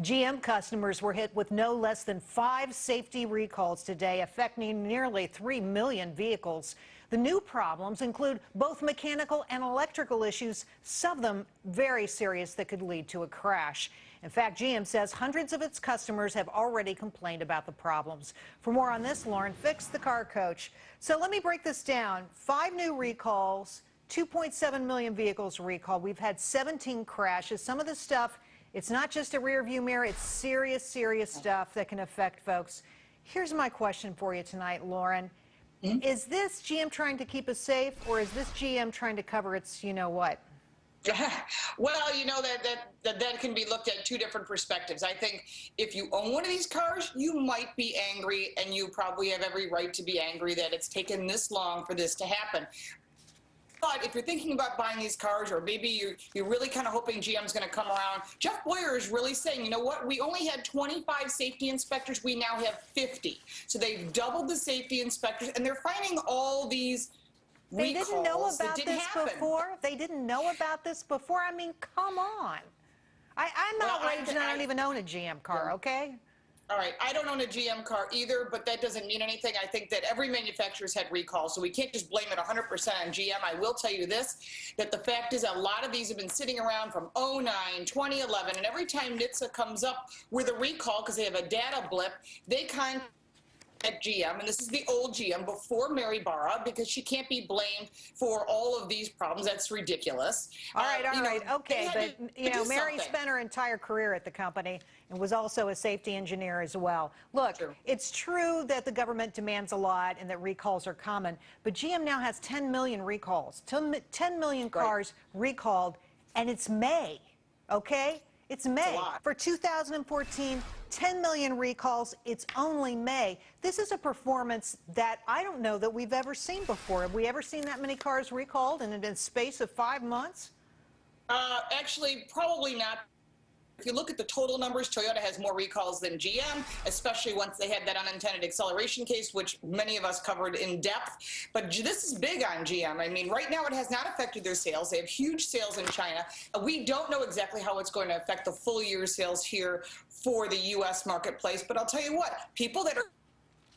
GM customers were hit with no less than 5 safety recalls today, affecting nearly 3 million vehicles. The new problems include both mechanical and electrical issues, some of them very serious that could lead to a crash. In fact, GM says hundreds of its customers have already complained about the problems. For more on this, Lauren Fix, the car coach. So let me break this down. 5 new recalls, 2.7 million vehicles recalled. We've had 17 crashes. Some of this stuff, it's not just a rear view mirror, it's serious, serious stuff that can affect folks. Here's my question for you tonight, Lauren. Is this GM trying to keep us safe, or is this GM trying to cover its you-know-what? Well, you know, that can be looked at two different perspectives. I think if you own one of these cars, you might be angry, and you probably have every right to be angry that it's taken this long for this to happen. But if you're thinking about buying these cars, or maybe you're really kind of hoping GM's going to come around, Jeff Boyer is really saying, you know what, we only had 25 safety inspectors, we now have 50. So they've doubled the safety inspectors, and they're finding all these They didn't know recalls about that didn't this happen. before? They didn't know about this before? I mean, come on. I'm outraged, and I don't even own a GM car, okay? All right, I don't own a GM car either, but that doesn't mean anything. I think that every manufacturer's had recalls, so we can't just blame it 100% on GM. I will tell you this, that the fact is a lot of these have been sitting around from 09, 2011, and every time NHTSA comes up with a recall because they have a data blip, they contact GM, and this is the old GM before Mary Barra, because she can't be blamed for all of these problems. That's ridiculous. All right, okay, but you know, Mary spent her entire career at the company and was also a safety engineer as well. Look, it's true that the government demands a lot and that recalls are common, but GM now has 10 million recalls, 10 million cars recalled, and it's May, okay? It's May. For 2014, 10 million recalls, it's only May. This is a performance that I don't know that we've ever seen before. Have we ever seen that many cars recalled in a space of 5 months? Actually, probably not. If you look at the total numbers, Toyota has more recalls than GM, especially once they had that unintended acceleration case, which many of us covered in depth. But this is big on GM. I mean, right now it has not affected their sales. They have huge sales in China. We don't know exactly how it's going to affect the full year sales here for the U.S. marketplace. But I'll tell you what, people that are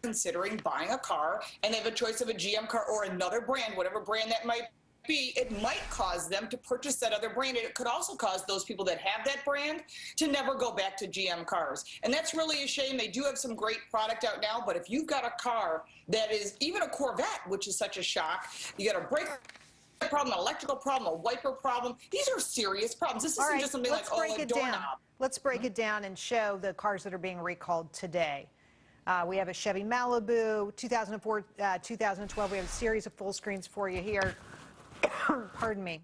considering buying a car and they have a choice of a GM car or another brand, whatever brand that might be, it might cause them to purchase that other brand. It could also cause those people that have that brand to never go back to GM cars. And that's really a shame. They do have some great product out now, but if you've got a car that is even a Corvette, which is such a shock, you got a brake problem, an electrical problem, a wiper problem, these are serious problems. This isn't just something like, oh, a doorknob. Let's break it down and show the cars that are being recalled today. We have a Chevy Malibu, 2004, 2012. We have a series of full screens for you here. Pardon me.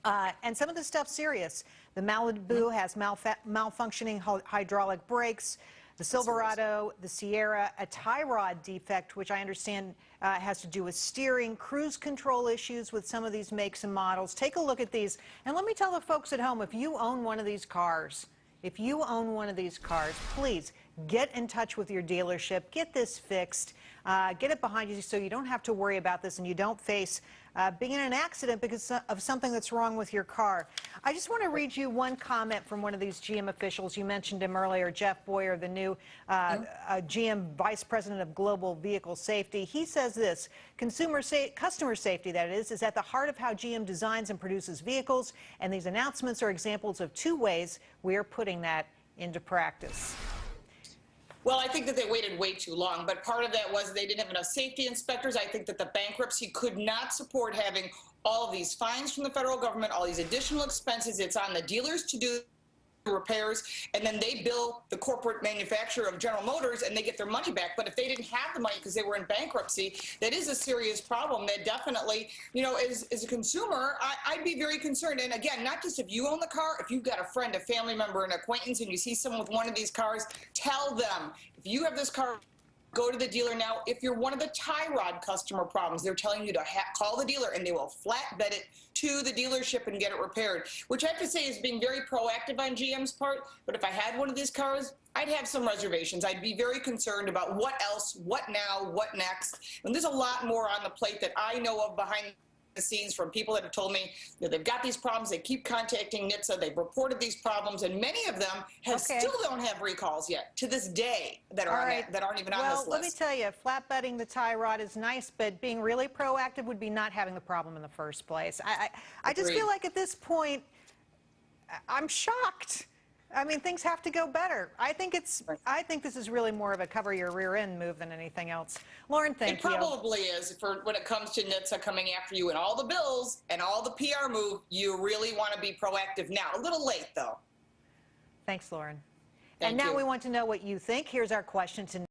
And some of the stuff's serious. The Malibu has malfunctioning hydraulic brakes. The Silverado, the Sierra, a tie rod defect, which I understand has to do with steering, cruise control issues with some of these makes and models. Take a look at these. And let me tell the folks at home, if you own one of these cars, please get in touch with your dealership. Get this fixed. Get it behind you so you don't have to worry about this and you don't face being in an accident because of something that's wrong with your car. I just want to read you one comment from one of these GM officials. You mentioned him earlier, Jeff Boyer, the new GM Vice President of Global Vehicle Safety. He says this: customer safety, that is at the heart of how GM designs and produces vehicles, and these announcements are examples of 2 ways we are putting that into practice. Well, I think that they waited way too long, but part of that was they didn't have enough safety inspectors. I think that the bankruptcy could not support having all of these fines from the federal government, all these additional expenses. It's on the dealers to do repairs, and then they bill the corporate manufacturer of General Motors and they get their money back. But if they didn't have the money because they were in bankruptcy, that is a serious problem that definitely, you know, as a consumer, I'd be very concerned. And again, not just if you own the car, if you've got a friend, a family member, an acquaintance, and you see someone with one of these cars, tell them, if you have this car, go to the dealer now. If you're one of the tie rod customer problems, they're telling you to call the dealer and they will flatbed it to the dealership and get it repaired, which I have to say is being very proactive on GM's part. But if I had one of these cars, I'd have some reservations. I'd be very concerned about what else, what now, what next. And there's a lot more on the plate that I know of behind the scenes from people that have told me that they've got these problems. They keep contacting NHTSA. They've reported these problems, and many of them have still don't have recalls yet to this day that are that aren't even on this list. Well, let me tell you, flatbedding the tie rod is nice, but being really proactive would be not having the problem in the first place. I just feel like at this point, I'm shocked. I mean, things have to go better. I think this is really more of a cover your rear end move than anything else. Lauren, thank you. It probably is for when it comes to NHTSA coming after you and all the bills and all the PR move. You really want to be proactive now. A little late, though. Thanks, Lauren. Thank and now you. we want to know what you think. Here's our question to